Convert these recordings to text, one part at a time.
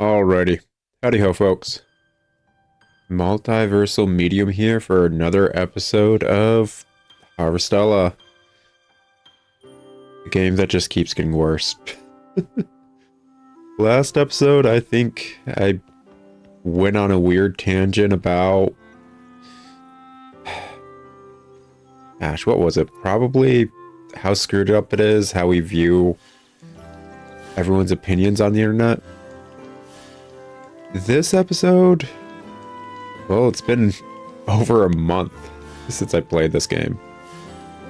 Alrighty. Howdy ho, folks. Multiversal Medium here for another episode of Harvestella. A game that just keeps getting worse. Last episode, I think I went on a weird tangent about... Gosh, what was it? Probably how screwed up it is, how we view everyone's opinions on the internet. This episode, well, it's been over a month since I played this game.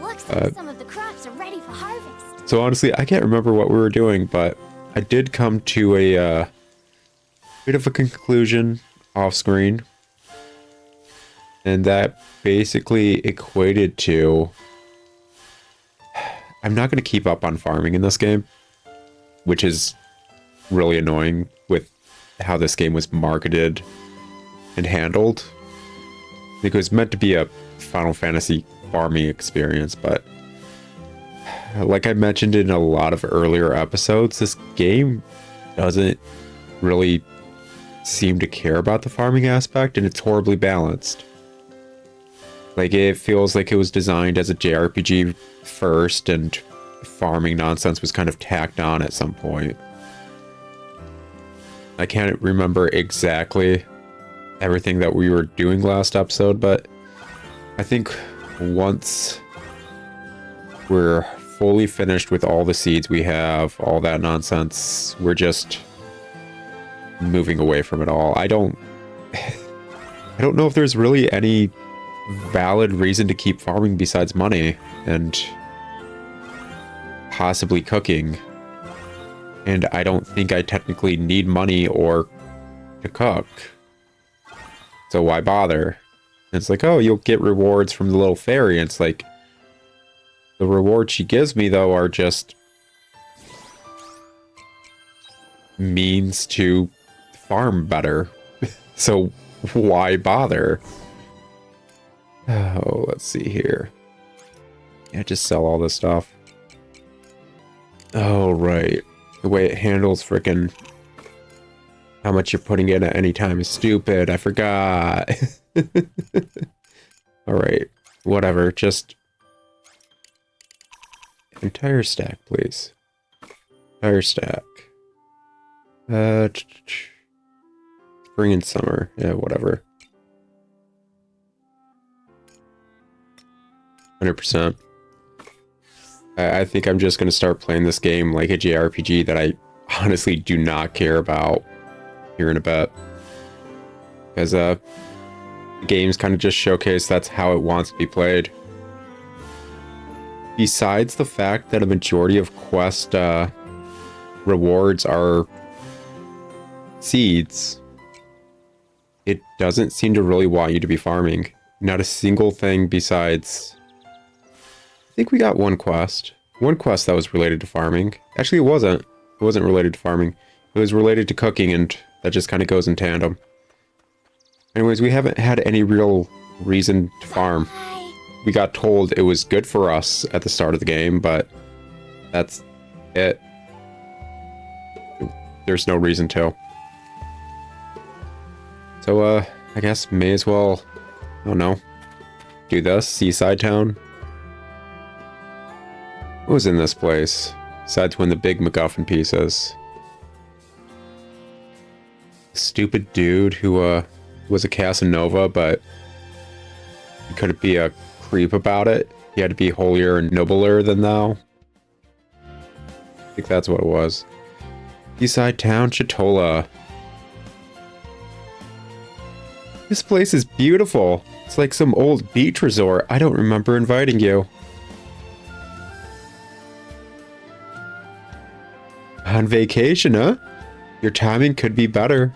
Looks like some of the crops are ready for harvest. So honestly, I can't remember what we were doing, but I did come to a bit of a conclusion off screen. And that basically equated to... I'm not going to keep up on farming in this game, which is really annoying with how this game was marketed and handled. It was meant to be a Final Fantasy farming experience, but like I mentioned in a lot of earlier episodes, this game doesn't really seem to care about the farming aspect, and it's horribly balanced. Like, it feels like it was designed as a JRPG first, and farming nonsense was kind of tacked on at some point. I can't remember exactly everything that we were doing last episode, but I think once we're fully finished with all the seeds we have, all that nonsense, we're just moving away from it all. I don't know if there's really any valid reason to keep farming besides money and possibly cooking. And I don't think I technically need money or to cook. So why bother? And it's like, oh, you'll get rewards from the little fairy. And it's like, the rewards she gives me, though, are just means to farm better. So why bother? Oh, let's see here. Yeah, just sell all this stuff. Oh, right. The way it handles frickin' how much you're putting in at any time is stupid. I forgot. Alright. Whatever. Just... entire stack, please. Entire stack. Spring and summer. Yeah, whatever. 100%. I think I'm just going to start playing this game like a JRPG that I honestly do not care about here in a bit. Because the games kind of just showcase that's how it wants to be played. Besides the fact that a majority of quest rewards are seeds, it doesn't seem to really want you to be farming. Not a single thing besides... I think we got one quest. One quest that was related to farming. Actually, it wasn't. It wasn't related to farming. It was related to cooking, and that just kind of goes in tandem. Anyways, we haven't had any real reason to farm. We got told it was good for us at the start of the game, but that's it. There's no reason to. So, I guess may as well, I don't know, do this. Seaside Town. What was in this place? Besides when the big MacGuffin piece is. Stupid dude who, was a Casanova, but he couldn't be a creep about it. He had to be holier and nobler than thou. I think that's what it was. Seaside Town, Chitola. This place is beautiful. It's like some old beach resort. I don't remember inviting you. On vacation, huh? Your timing could be better.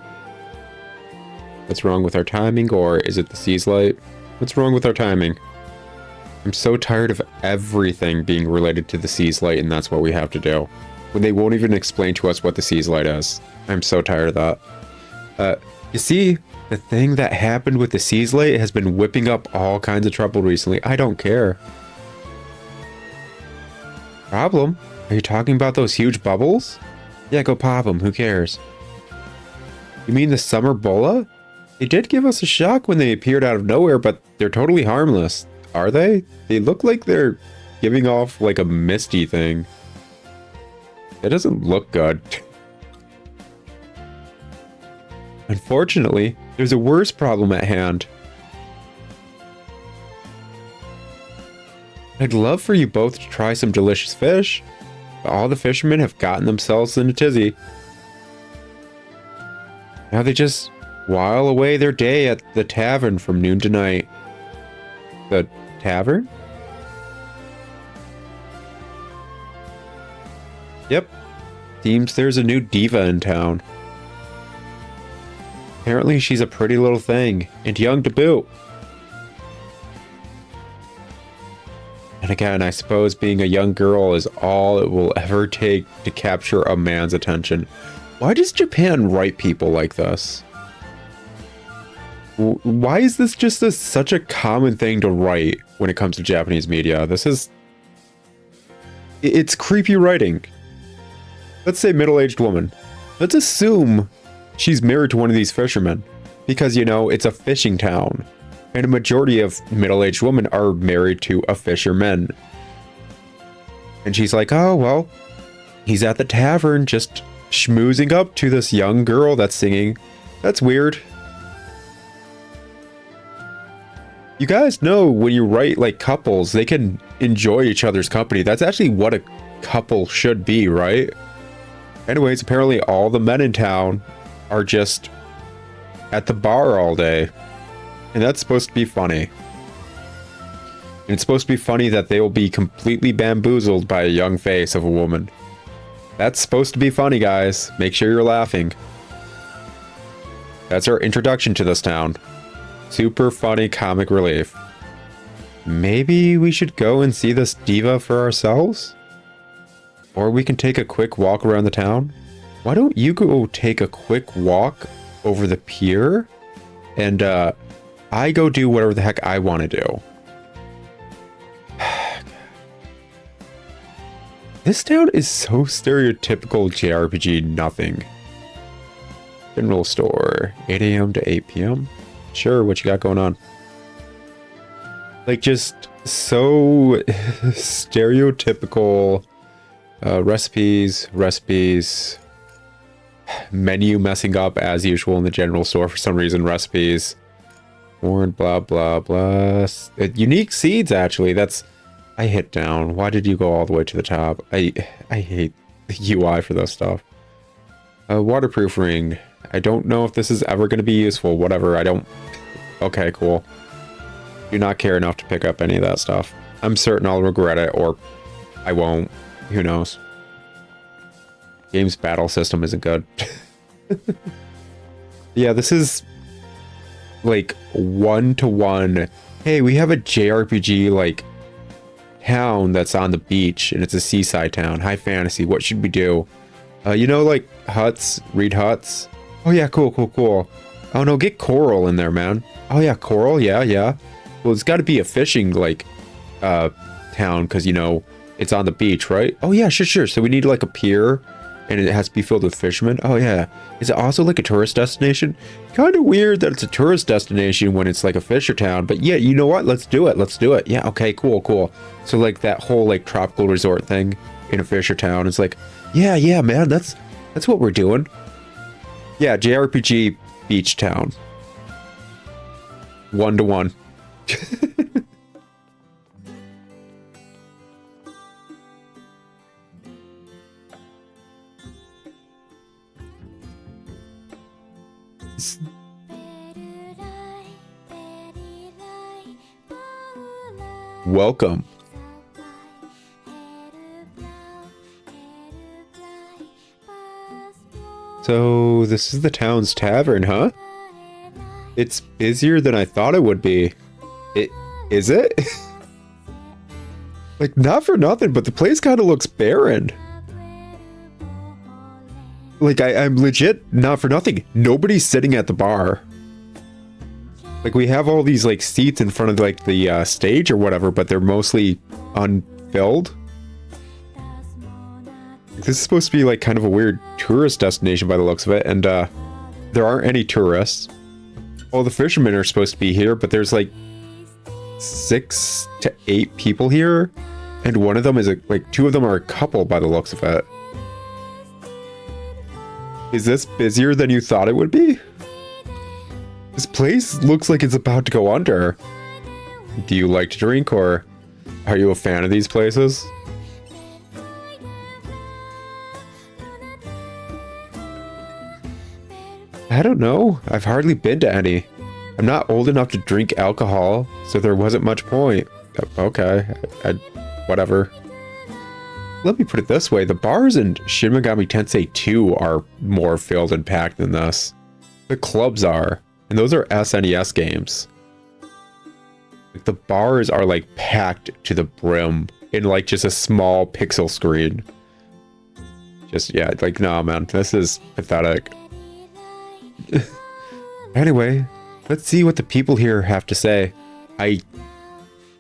What's wrong with our timing, or is it the sea's light? What's wrong with our timing? I'm so tired of everything being related to the sea's light, and that's what we have to do. When they won't even explain to us what the sea's light is. I'm so tired of that. You see, the thing that happened with the sea's light has been whipping up all kinds of trouble recently. I don't care. Problem? Are you talking about those huge bubbles? Yeah, go pop them. Who cares? You mean the summer bola? They did give us a shock when they appeared out of nowhere, but they're totally harmless. Are they? They look like they're giving off like a misty thing. It doesn't look good. Unfortunately, there's a worse problem at hand. I'd love for you both to try some delicious fish, but all the fishermen have gotten themselves in a tizzy. Now they just while away their day at the tavern from noon to night. The tavern? Yep. Seems there's a new diva in town. Apparently she's a pretty little thing, and young to boot. And again, I suppose being a young girl is all it will ever take to capture a man's attention. Why does Japan write people like this? Why is this just such a common thing to write when it comes to Japanese media? It's creepy writing. Let's say middle-aged woman. Let's assume she's married to one of these fishermen. Because, you know, it's a fishing town. And a majority of middle-aged women are married to a fisherman. And she's like, oh, well, he's at the tavern just schmoozing up to this young girl that's singing. That's weird. You guys know when you write like couples, they can enjoy each other's company. That's actually what a couple should be, right? Anyways, apparently all the men in town are just at the bar all day. And that's supposed to be funny. And it's supposed to be funny that they will be completely bamboozled by a young face of a woman. That's supposed to be funny, guys. Make sure you're laughing. That's our introduction to this town. Super funny comic relief. Maybe we should go and see this diva for ourselves? Or we can take a quick walk around the town? Why don't you go take a quick walk over the pier? And, I go do whatever the heck I want to do. This town is so stereotypical JRPG nothing. General store, 8 a.m. to 8 p.m. Sure, what you got going on? Like, just so stereotypical recipes, menu messing up as usual in the general store for some reason, recipes. Corn, blah, blah, blah. Unique seeds, actually. That's... I hit down. Why did you go all the way to the top? I hate the UI for this stuff. Waterproof ring. I don't know if this is ever going to be useful. Whatever, I don't... Okay, cool. Do not care enough to pick up any of that stuff. I'm certain I'll regret it, or I won't. Who knows? Game's battle system isn't good. Yeah, this is... like 1-to-1. Hey, we have a JRPG like town that's on the beach and it's a seaside town. High fantasy. What should we do? You know, like huts, read huts. Oh yeah, cool. Oh no, get coral in there, man. Oh yeah, coral. Yeah. Well, it's got to be a fishing like town because you know it's on the beach, right? Oh yeah, sure. So we need like a pier. And it has to be filled with fishermen. Oh yeah. Is it also like a tourist destination? Kind of weird that it's a tourist destination when it's like a fisher town. But yeah, you know what? Let's do it. Yeah, okay, cool. So like that whole like tropical resort thing in a fisher town. It's like, yeah, man, that's what we're doing. Yeah, JRPG beach town. 1-to-1. Welcome. So this is the town's tavern, huh? It's busier than I thought it would be. Is it? Like, not for nothing, but the place kind of looks barren. Like, I'm legit, not for nothing, nobody's sitting at the bar. Like, we have all these, like, seats in front of, like, the stage or whatever, but they're mostly unfilled. This is supposed to be, like, kind of a weird tourist destination by the looks of it, and, there aren't any tourists. Well, the fishermen are supposed to be here, but there's like 6 to 8 people here, and one of them is like 2 of them are a couple by the looks of it. Is this busier than you thought it would be? This place looks like it's about to go under. Do you like to drink, or are you a fan of these places? I don't know. I've hardly been to any. I'm not old enough to drink alcohol, so there wasn't much point. Okay, whatever. Let me put it this way. The bars in Shin Megami Tensei 2 are more filled and packed than this. The clubs are, and those are SNES games. The bars are like packed to the brim in like just a small pixel screen. Just, yeah, like, nah, man, this is pathetic. Anyway, let's see what the people here have to say. I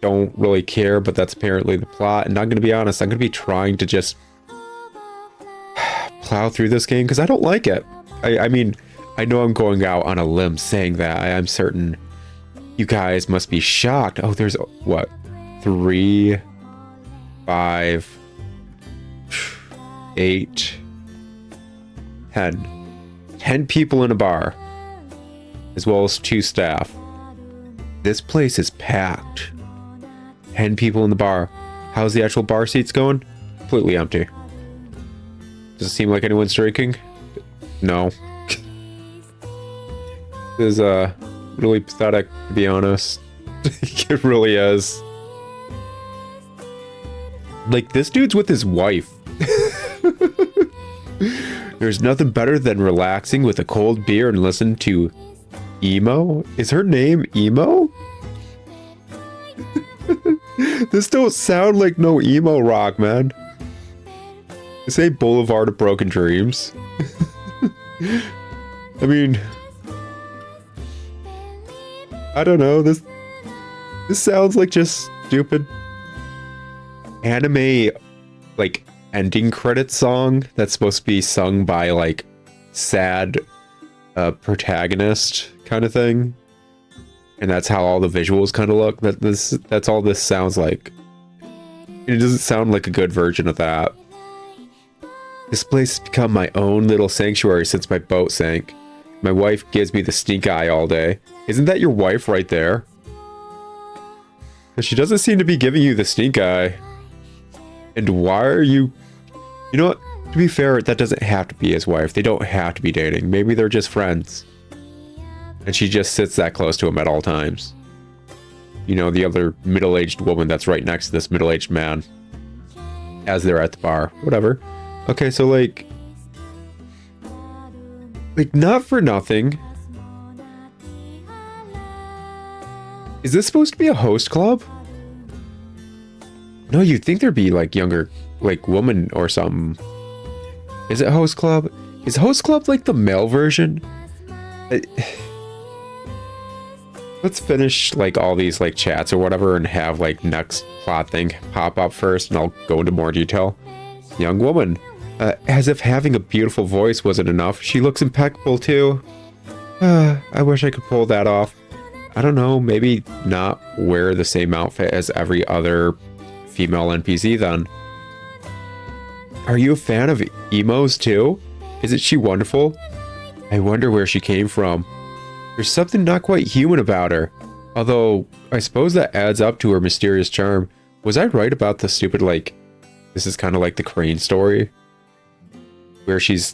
don't really care, but that's apparently the plot. And I'm going to be honest, I'm going to be trying to just plow through this game because I don't like it. I mean, I know I'm going out on a limb saying that. I'm certain you guys must be shocked. Oh, there's what? 3, 5, 8, 10. 10 people in a bar, as well as 2 staff. This place is packed. 10 people in the bar. How's the actual bar seats going? Completely empty. Does it seem like anyone's drinking? No. This is really pathetic, to be honest. It really is. Like, this dude's with his wife. There's nothing better than relaxing with a cold beer and listen to Emo? Is her name Emo? This don't sound like no emo rock, man. This ain't Boulevard of Broken Dreams. I mean, I don't know. This sounds like just stupid anime, like, ending credit song that's supposed to be sung by like sad protagonist kind of thing, and that's how all the visuals kind of look. That's all this sounds like. It doesn't sound like a good version of that. This place has become my own little sanctuary since my boat sank. My wife gives me the stink eye all day. Isn't that your wife right there? But she doesn't seem to be giving you the stink eye. And why are you... You know what? To be fair, that doesn't have to be his wife. They don't have to be dating. Maybe they're just friends. And she just sits that close to him at all times. You know, the other middle-aged woman that's right next to this middle-aged man. As they're at the bar. Whatever. Okay, so like, not for nothing. Is this supposed to be a host club? No, you'd think there'd be like younger, like woman or something. Is it host club? Is host club like the male version? Let's finish like all these like chats or whatever and have like next plot thing pop up first, and I'll go into more detail. Young woman. As if having a beautiful voice wasn't enough, she looks impeccable too. I wish I could pull that off. I don't know, maybe not wear the same outfit as every other female NPC then. Are you a fan of emos too? Isn't she wonderful? I wonder where she came from. There's something not quite human about her. Although, I suppose that adds up to her mysterious charm. Was I right about the stupid, like, this is kind of like the Crane story? Where she's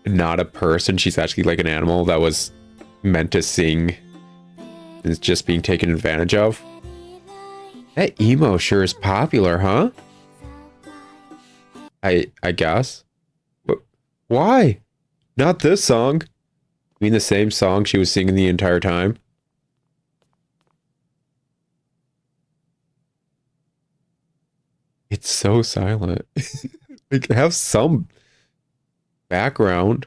not a person, she's actually like an animal that was meant to sing and is just being taken advantage of. That emo sure is popular, huh? I guess. But why? Not this song. I mean the same song she was singing the entire time. It's so silent. Like, have some background.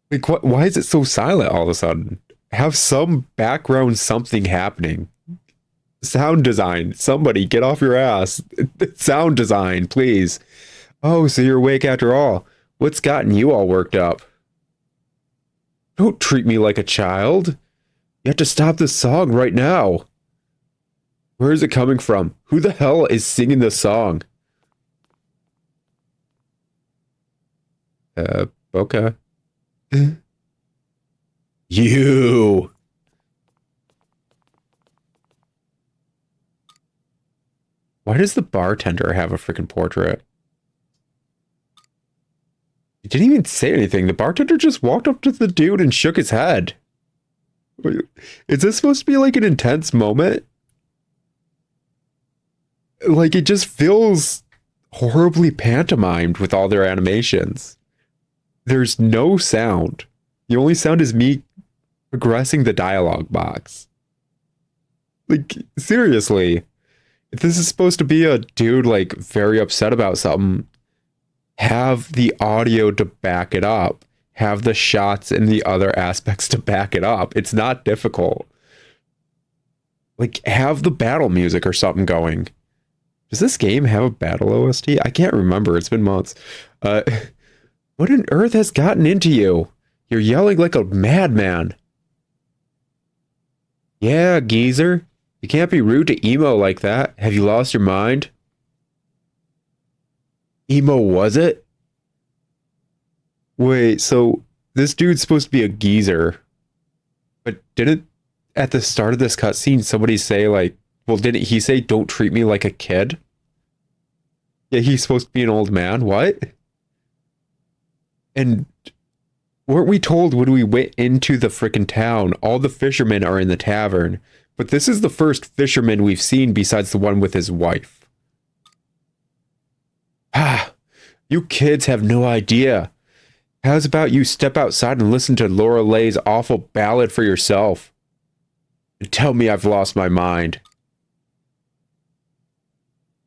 Like, what? Why is it so silent all of a sudden? Have some background, something happening. Sound design. Somebody get off your ass. Sound design, please. Oh, so you're awake after all. What's gotten you all worked up? Don't treat me like a child. You have to stop this song right now. Where is it coming from? Who the hell is singing this song? Okay. You. Why does the bartender have a freaking portrait? He didn't even say anything. The bartender just walked up to the dude and shook his head. Is this supposed to be like an intense moment? Like, it just feels horribly pantomimed with all their animations. There's no sound. The only sound is me progressing the dialogue box. Like, seriously. If this is supposed to be a dude, like, very upset about something, have the audio to back it up. Have the shots and the other aspects to back it up. It's not difficult. Like, have the battle music or something going. Does this game have a battle OST? I can't remember. It's been months. What on earth has gotten into you? You're yelling like a madman. Yeah, geezer. You can't be rude to Emo like that. Have you lost your mind? Emo, was it? Wait, so this dude's supposed to be a geezer. But didn't, at the start of this cutscene, somebody say, like, well, didn't he say, don't treat me like a kid? Yeah, he's supposed to be an old man. What? And weren't we told when we went into the frickin' town, all the fishermen are in the tavern? But this is the first fisherman we've seen besides the one with his wife. Ah, you kids have no idea. How's about you step outside and listen to Lorelei's awful ballad for yourself? And tell me I've lost my mind.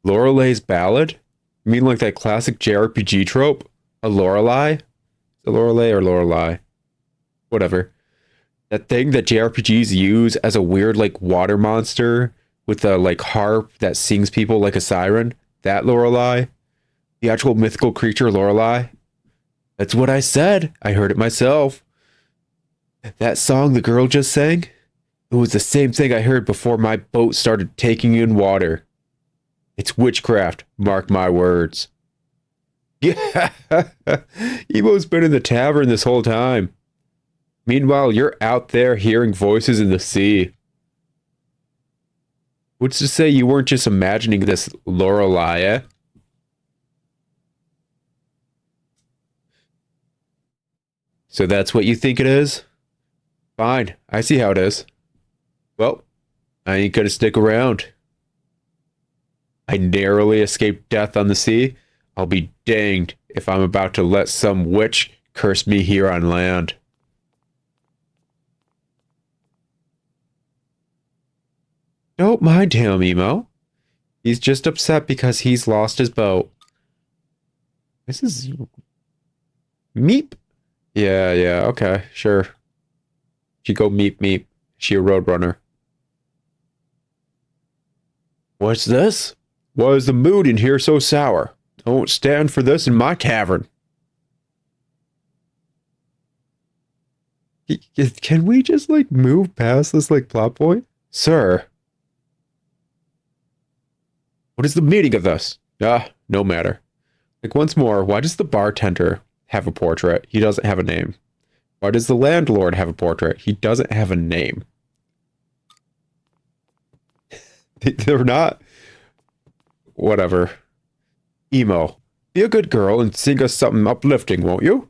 Lorelei's ballad? You mean like that classic JRPG trope? A Lorelei? Is it Lorelei or Lorelei? Whatever. That thing that JRPGs use as a weird, like, water monster with a, like, harp that sings people like a siren? That Lorelei? The actual mythical creature Lorelei? That's what I said. I heard it myself. That song the girl just sang? It was the same thing I heard before my boat started taking in water. It's witchcraft, mark my words. Yeah, Emo's been in the tavern this whole time. Meanwhile, you're out there hearing voices in the sea. What's to say you weren't just imagining this Lorelei, eh? So that's what you think it is? Fine, I see how it is. Well, I ain't gonna stick around. I narrowly escaped death on the sea. I'll be danged if I'm about to let some witch curse me here on land. Don't mind him, Emo. He's just upset because he's lost his boat. This is... Meep. Yeah, okay, sure. She go meep meep. She a roadrunner. What's this? Why is the mood in here so sour? I won't stand for this in my tavern. Can we just, like, move past this, like, plot point? Sir. What is the meaning of this? No matter. Like, once more, why does the bartender have a portrait? He doesn't have a name. Why does the landlord have a portrait? He doesn't have a name. They're not... Whatever. Emo, be a good girl and sing us something uplifting, won't you?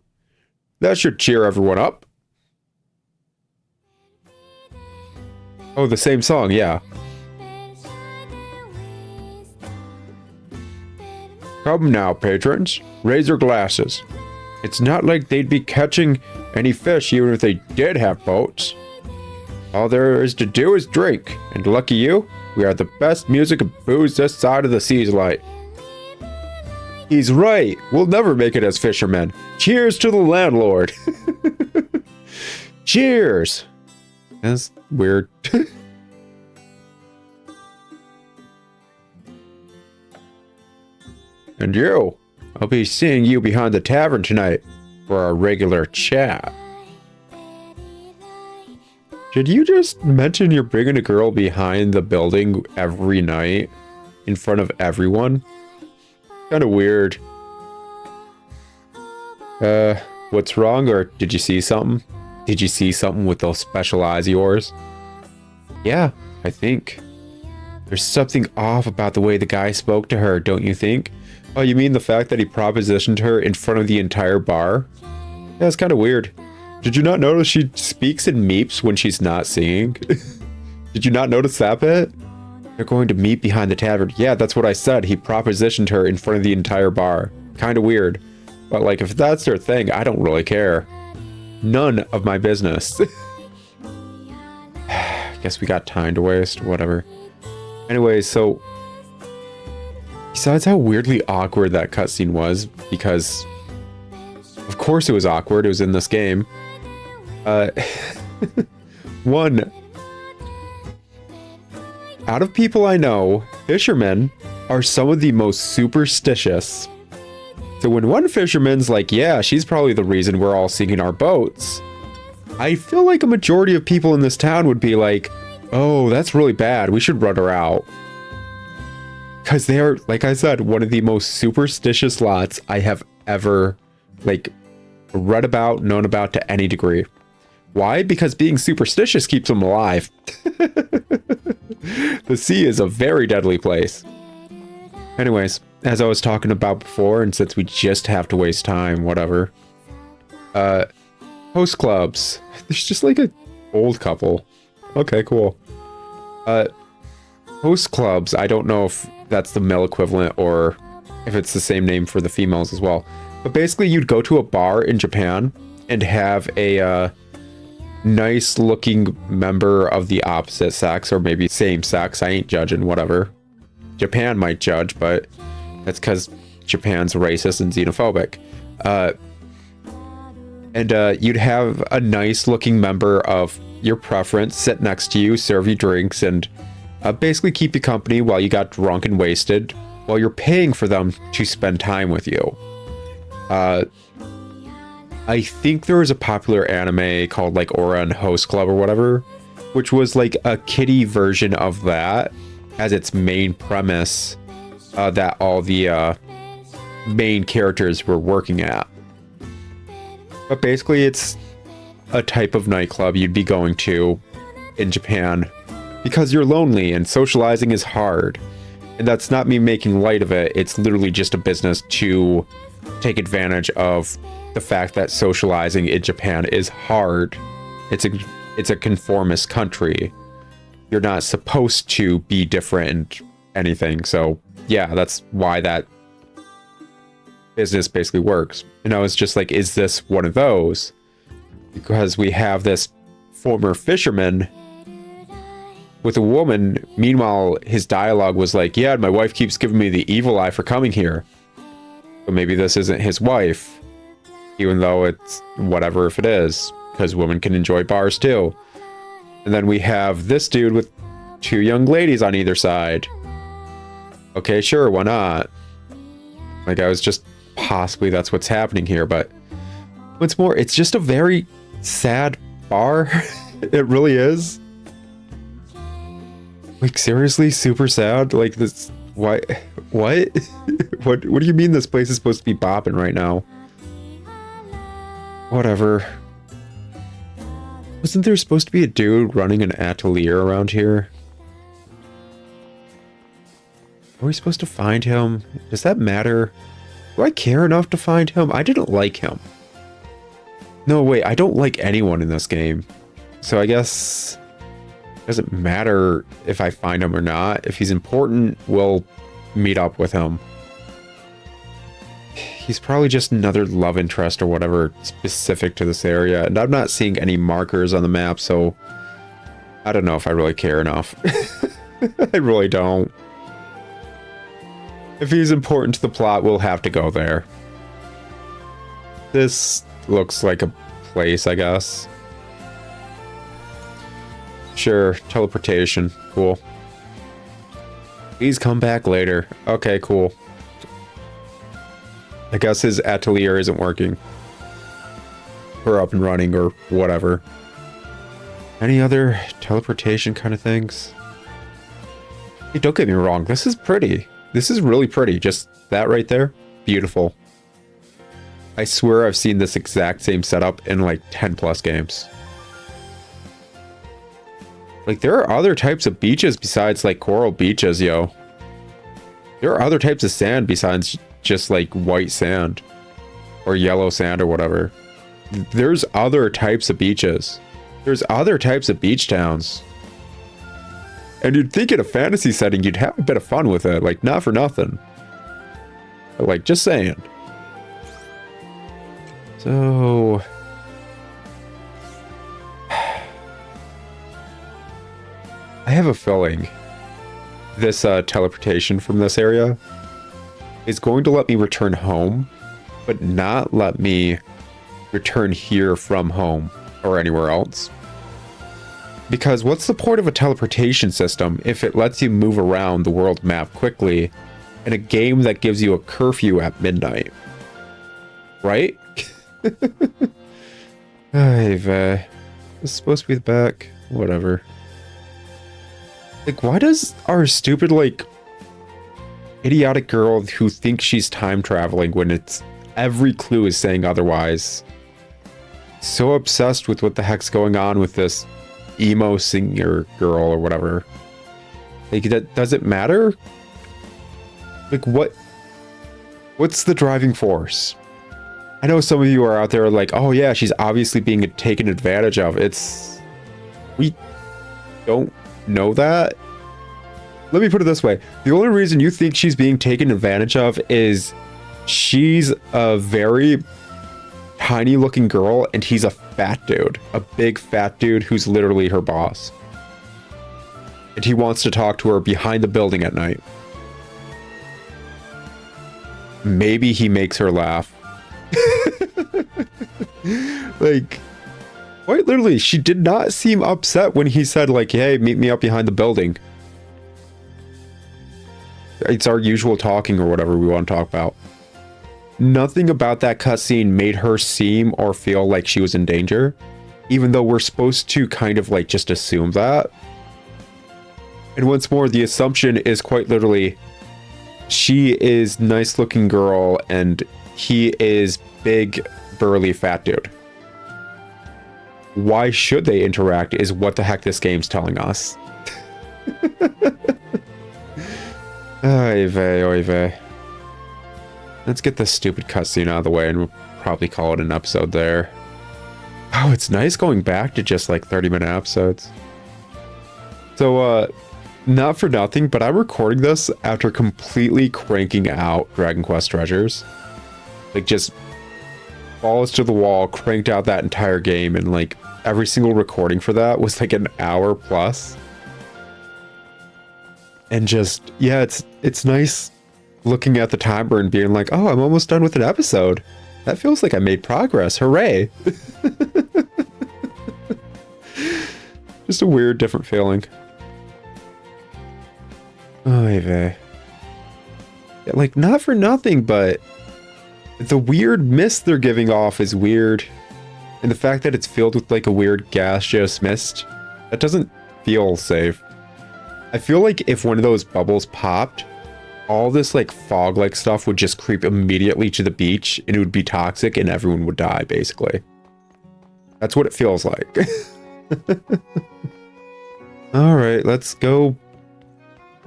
That should cheer everyone up. Oh, the same song, yeah. Come now, patrons. Raise your glasses. It's not like they'd be catching any fish even if they did have boats. All there is to do is drink, and lucky you, we are the best music and booze this side of the sea's light. He's right. We'll never make it as fishermen. Cheers to the landlord. Cheers. That's weird. And you. I'll be seeing you behind the tavern tonight for our regular chat. Did you just mention you're bringing a girl behind the building every night in front of everyone? Kind of weird. What's wrong, or did you see something? Did you see something with those special eyes of yours? Yeah, I think. There's something off about the way the guy spoke to her, don't you think? Oh, you mean the fact that he propositioned her in front of the entire bar? Yeah, it's kind of weird. Did you not notice she speaks in meeps when she's not singing? Did you not notice that bit? They're going to meet behind the tavern. Yeah, that's what I said. He propositioned her in front of the entire bar. Kind of weird. But like, if that's their thing, I don't really care. None of my business. Guess we got time to waste. Whatever. Anyway, so... Besides how weirdly awkward that cutscene was, because... Of course it was awkward. It was in this game. One... Out of people I know, fishermen are some of the most superstitious. So when one fisherman's like, yeah, she's probably the reason we're all sinking our boats, I feel like a majority of people in this town would be like, oh, that's really bad. We should run her out. Because they are, like I said, one of the most superstitious lots I have ever, like, read about, known about to any degree. Why? Because being superstitious keeps them alive. The sea is a very deadly place. Anyways, as I was talking about before, and since we just have to waste time, whatever. Host clubs. There's just like a old couple. Okay, cool. Host clubs. I don't know if that's the male equivalent or if it's the same name for the females as well. But basically, you'd go to a bar in Japan and have a nice looking member of the opposite sex, or maybe same sex. I ain't judging, whatever. Japan might judge, but that's because Japan's racist and xenophobic. And you'd have a nice looking member of your preference sit next to you, serve you drinks, and basically keep you company while you got drunk and wasted, while you're paying for them to spend time with you. I think there was a popular anime called like Aura and Host Club or whatever, which was like a kiddie version of that as its main premise that all the main characters were working at. But basically it's a type of nightclub you'd be going to in Japan because you're lonely and socializing is hard. And that's not me making light of it. It's literally just a business to take advantage of the fact that socializing in Japan is hard. It's a conformist country. You're not supposed to be different and anything. So yeah, that's why that business basically works. And I was just like, is this one of those? Because we have this former fisherman with a woman. Meanwhile, his dialogue was like, yeah, my wife keeps giving me the evil eye for coming here. But maybe this isn't his wife. Even though it's whatever if it is, because women can enjoy bars too. And then we have this dude with two young ladies on either side. Okay, sure, why not? Like, I was just possibly that's what's happening here, but what's more, it's just a very sad bar. It really is. Like, seriously, super sad? Like, this, why, what? What do you mean this place is supposed to be bopping right now? Whatever. Wasn't there supposed to be a dude running an atelier around here? Are we supposed to find him? Does that matter? Do I care enough to find him? I didn't like him. No, wait, I don't like anyone in this game. So I guess it doesn't matter if I find him or not. If he's important, we'll meet up with him. He's probably just another love interest or whatever specific to this area. And I'm not seeing any markers on the map, so I don't know if I really care enough. I really don't. If he's important to the plot, we'll have to go there. This looks like a place, I guess. Sure, teleportation. Cool. Please come back later. Okay, cool. I guess his atelier isn't working. Or up and running or whatever. Any other teleportation kind of things? Hey, don't get me wrong. This is pretty. This is really pretty. Just that right there. Beautiful. I swear I've seen this exact same setup in like 10 plus games. Like, there are other types of beaches besides like coral beaches, yo. There are other types of sand besides just like white sand or yellow sand or whatever. There's other types of beaches. There's other types of beach towns. And you'd think in a fantasy setting, you'd have a bit of fun with it. Like, not for nothing. But, like, just saying. So... I have a feeling this teleportation from this area is going to let me return home, but not let me return here from home or anywhere else. Because what's the point of a teleportation system if it lets you move around the world map quickly in a game that gives you a curfew at midnight? Right? It's supposed to be the back. Whatever. Like, why does our stupid, like, idiotic girl who thinks she's time traveling when it's every clue is saying otherwise, so obsessed with what the heck's going on with this emo singer girl or whatever? Like, that does it matter? Like, what's the driving force? I know some of you are out there like, oh yeah, she's obviously being taken advantage of. We don't know that. Let me put it this way. The only reason you think she's being taken advantage of is she's a very tiny looking girl and he's a fat dude, a big fat dude who's literally her boss. And he wants to talk to her behind the building at night. Maybe he makes her laugh. Like, quite literally, she did not seem upset when he said, like, hey, meet me up behind the building. It's our usual talking or whatever we want to talk about. Nothing about that cutscene made her seem or feel like she was in danger, even though we're supposed to kind of like just assume that. And once more, the assumption is quite literally, she is nice looking girl and he is big, burly, fat dude. Why should they interact is what the heck this game's telling us. Oy vey, oy vey. Let's get this stupid cutscene out of the way and we'll probably call it an episode there. Oh, it's nice going back to just like 30-minute episodes. So, not for nothing, but I'm recording this after completely cranking out Dragon Quest Treasures. Like, just balls to the wall, cranked out that entire game, and like every single recording for that was like an hour plus. And just, yeah, it's nice looking at the timer and being like, oh, I'm almost done with an episode. That feels like I made progress. Hooray. Just a weird, different feeling. Oy vey. Yeah, like, not for nothing, but the weird mist they're giving off is weird. And the fact that it's filled with like a weird gaseous mist, that doesn't feel safe. I feel like if one of those bubbles popped, all this like fog-like stuff would just creep immediately to the beach and it would be toxic and everyone would die, basically. That's what it feels like. Alright, let's go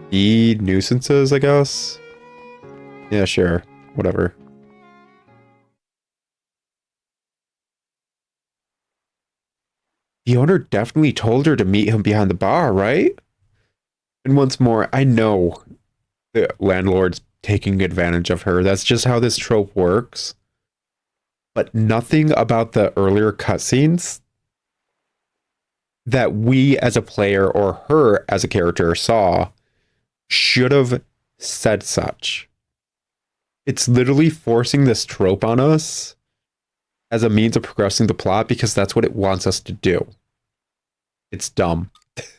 be nuisances, I guess. Yeah, sure. Whatever. The owner definitely told her to meet him behind the bar, right? And once more, I know the landlord's taking advantage of her. That's just how this trope works. But nothing about the earlier cutscenes that we as a player or her as a character saw should have said such. It's literally forcing this trope on us as a means of progressing the plot because that's what it wants us to do. It's dumb. It's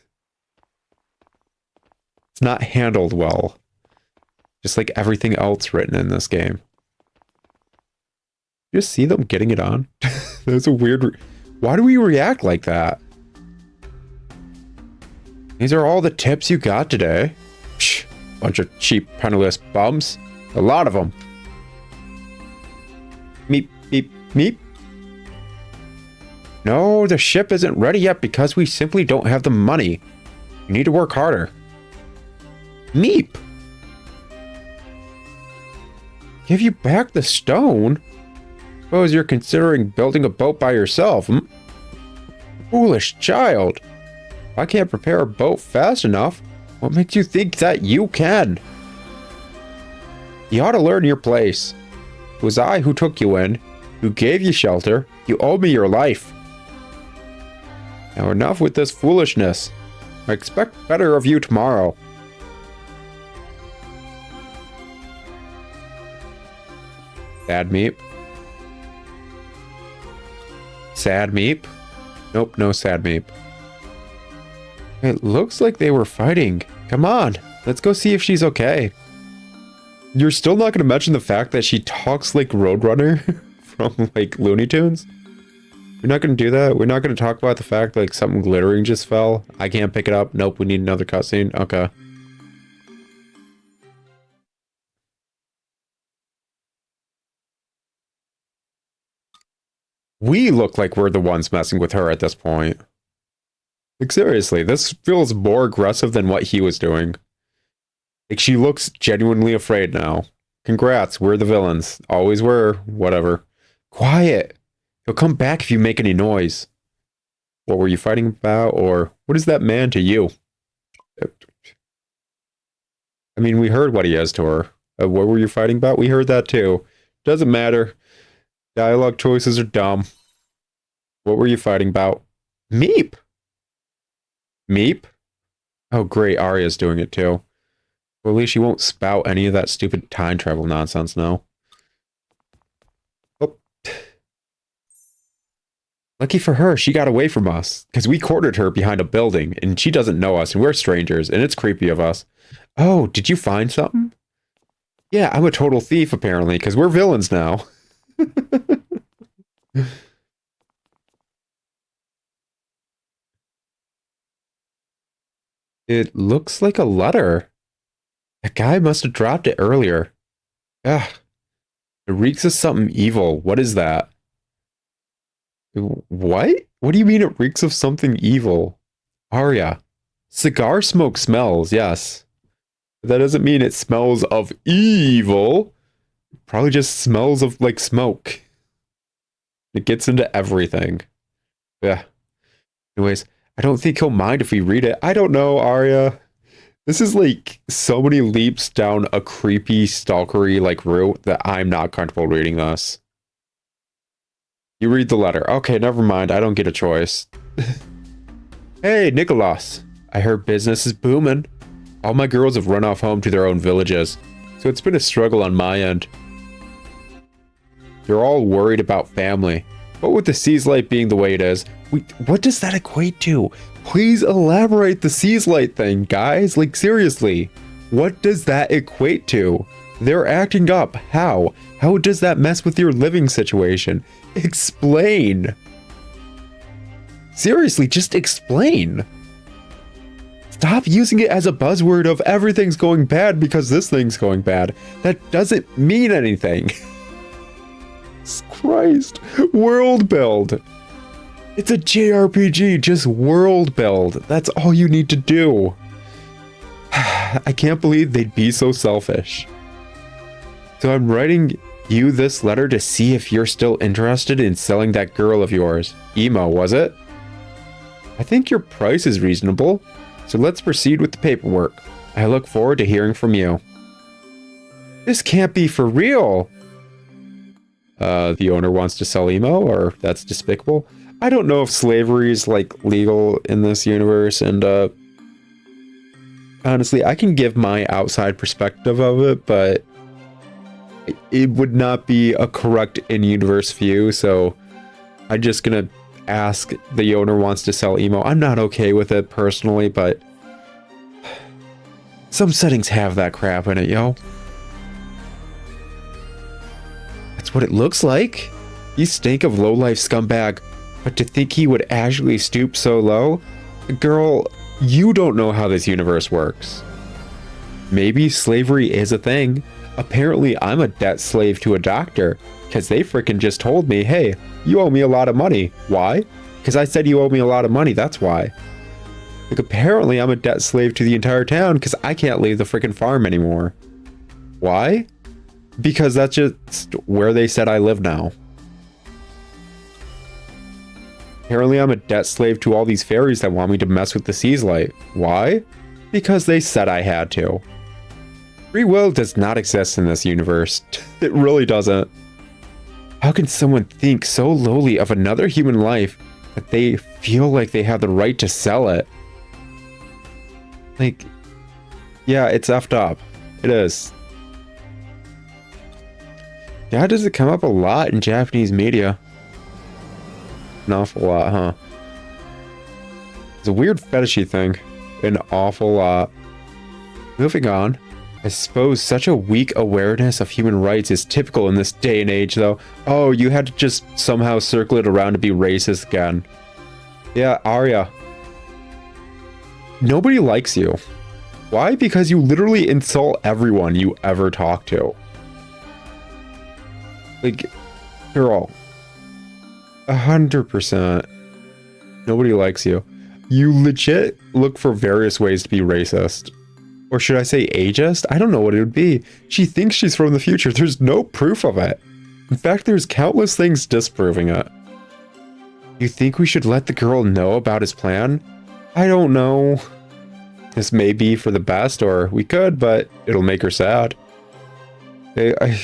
not handled well. Just like everything else written in this game. You just see them getting it on? That's a weird... Why do we react like that? These are all the tips you got today? Psh, bunch of cheap, penniless bums. A lot of them. Meep, meep, meep. No, the ship isn't ready yet because we simply don't have the money. You need to work harder. Meep. Give you back the stone? Suppose you're considering building a boat by yourself, hmm? Foolish child. If I can't prepare a boat fast enough, what makes you think that you can? You ought to learn your place. It was I who took you in, who gave you shelter. You owe me your life. Now enough with this foolishness. I expect better of you tomorrow. Sad meep. Sad meep? Nope, no sad meep. It looks like they were fighting. Come on, let's go see if she's okay. You're still not going to mention the fact that she talks like Roadrunner from like Looney Tunes? We're not going to do that? We're not going to talk about the fact like something glittering just fell? I can't pick it up? Nope, we need another cutscene? Okay. We look like we're the ones messing with her at this point. Like seriously, this feels more aggressive than what he was doing. Like she looks genuinely afraid now. Congrats, we're the villains. Always were, whatever. Quiet! He'll come back if you make any noise. What were you fighting about, or what is that man to you? I mean, we heard what he is to her. What were you fighting about? We heard that too. Doesn't matter. Dialogue choices are dumb. What were you fighting about? Meep! Meep? Oh great, Arya's doing it too. Well, at least she won't spout any of that stupid time travel nonsense now. Oh. Lucky for her, she got away from us. Because we cornered her behind a building, and she doesn't know us, and we're strangers, and it's creepy of us. Oh, did you find something? Yeah, I'm a total thief, apparently, because we're villains now. It looks like a letter. That guy must have dropped it earlier. Ugh. It reeks of something evil. What is that? What? What do you mean it reeks of something evil? Arya. Cigar smoke smells, yes. But that doesn't mean it smells of evil. It probably just smells of, like, smoke. It gets into everything. Yeah. Anyways, I don't think he'll mind if we read it. I don't know, Arya. This is like so many leaps down a creepy, stalkery like route that I'm not comfortable reading this. You read the letter. Okay, never mind. I don't get a choice. Hey, Nicholas. I heard business is booming. All my girls have run off home to their own villages, so it's been a struggle on my end. They're all worried about family. But with the sea's light being the way it is, what does that equate to? Please elaborate the sea's light thing, guys. Like, seriously. What does that equate to? They're acting up. How? How does that mess with your living situation? Explain. Seriously, just explain. Stop using it as a buzzword of everything's going bad because this thing's going bad. That doesn't mean anything. Christ. World build. It's a JRPG, just world build. That's all you need to do. I can't believe they'd be so selfish. So I'm writing you this letter to see if you're still interested in selling that girl of yours. Emo, was it? I think your price is reasonable, so let's proceed with the paperwork. I look forward to hearing from you. This can't be for real. The owner wants to sell Emo, or that's despicable. I don't know if slavery is like legal in this universe, and honestly, I can give my outside perspective of it, but it would not be a correct in-universe view, so I'm just gonna ask the owner wants to sell Emo. I'm not okay with it personally, but some settings have that crap in it, yo. That's what it looks like. You stink of lowlife scumbag. But to think he would actually stoop so low? The girl You don't know how this universe works. Maybe slavery is a thing. Apparently, I'm a debt slave to a doctor because they freaking just told me, hey, you owe me a lot of money. Why? Because I said you owe me a lot of money. That's why. Like, apparently, I'm a debt slave to the entire town because I can't leave the freaking farm anymore. Why? Because that's just where they said I live now. Apparently, I'm a debt slave to all these fairies that want me to mess with the sea's light. Why? Because they said I had to. Free will does not exist in this universe. It really doesn't. How can someone think so lowly of another human life that they feel like they have the right to sell it? Like, yeah, it's effed up. It is. Yeah, does it come up a lot in Japanese media? An awful lot, huh? It's a weird fetishy thing. An awful lot. Moving on. I suppose such a weak awareness of human rights is typical in this day and age, though. Oh, you had to just somehow circle it around to be racist again. Yeah, Arya. Nobody likes you. Why? Because you literally insult everyone you ever talk to. Like, girl. 100%. Nobody likes you. You legit look for various ways to be racist. Or should I say ageist? I don't know what it would be. She thinks she's from the future. There's no proof of it. In fact, there's countless things disproving it. You think we should let the girl know about his plan? I don't know. This may be for the best, or we could, but it'll make her sad. I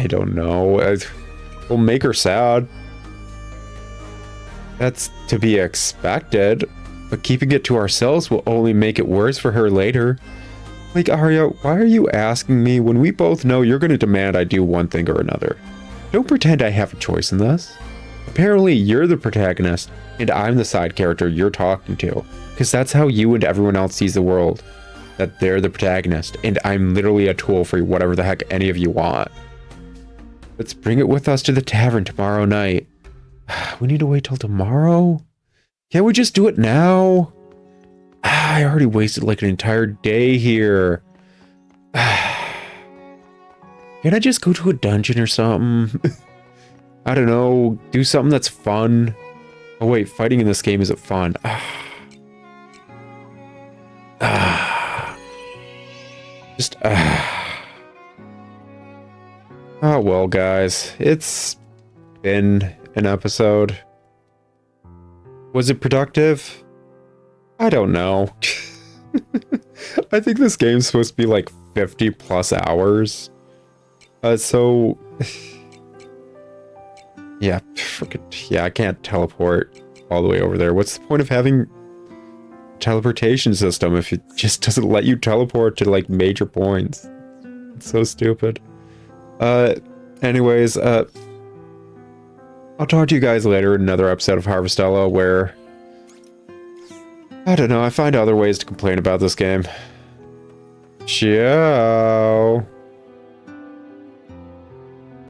don't know. It'll make her sad. That's to be expected. But keeping it to ourselves will only make it worse for her later. Like, Arya, why are you asking me when we both know you're going to demand I do one thing or another? Don't pretend I have a choice in this. Apparently, you're the protagonist, and I'm the side character you're talking to. Because that's how you and everyone else sees the world. That they're the protagonist, and I'm literally a tool for whatever the heck any of you want. Let's bring it with us to the tavern tomorrow night. We need to wait till tomorrow? Can't we just do it now? I already wasted like an entire day here. Can I just go to a dungeon or something? I don't know. Do something that's fun. Oh wait, fighting in this game isn't fun. Oh well, guys. It's been an episode. Was it productive? I don't know. I think this game's supposed to be like 50 plus hours. So yeah, I can't teleport all the way over there. What's the point of having a teleportation system if it just doesn't let you teleport to like major points? It's so stupid. Anyways, I'll talk to you guys later in another episode of Harvestella where, I don't know, I find other ways to complain about this game. Ciao.